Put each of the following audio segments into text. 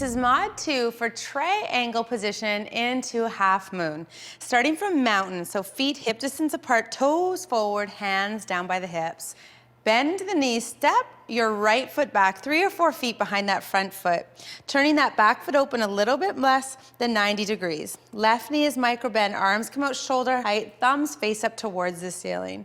This is mod 2 for triangle position into half moon. Starting from mountain, so feet hip distance apart, toes forward, hands down by the hips. Bend the knees, step your right foot back 3 or 4 feet behind that front foot, turning that back foot open a little bit less than 90 degrees. Left knee is micro bend, arms come out shoulder height, thumbs face up towards the ceiling.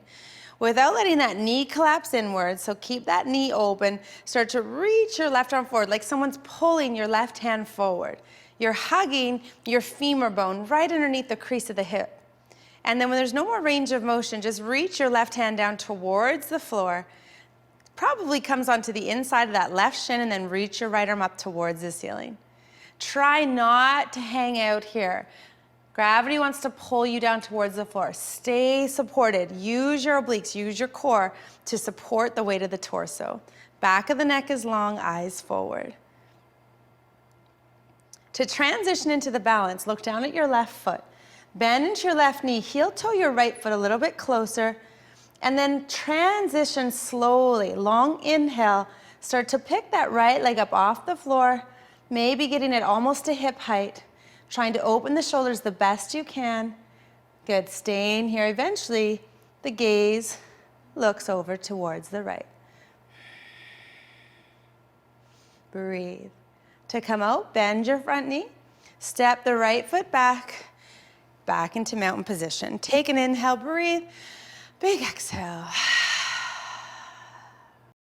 Without letting that knee collapse inwards, so keep that knee open, start to reach your left arm forward, like someone's pulling your left hand forward. You're hugging your femur bone right underneath the crease of the hip. And then when there's no more range of motion, just reach your left hand down towards the floor. Probably comes onto the inside of that left shin, and then reach your right arm up towards the ceiling. Try not to hang out here. Gravity wants to pull you down towards the floor. Stay supported. Use your obliques, use your core to support the weight of the torso. Back of the neck is long, eyes forward. To transition into the balance, look down at your left foot. Bend into your left knee, heel toe your right foot a little bit closer, and then transition slowly. Long inhale, start to pick that right leg up off the floor, maybe getting it almost to hip height. Trying to open the shoulders the best you can. Good, staying here. Eventually, the gaze looks over towards the right. Breathe. To come out, bend your front knee. Step the right foot back into mountain position. Take an inhale, breathe. Big exhale.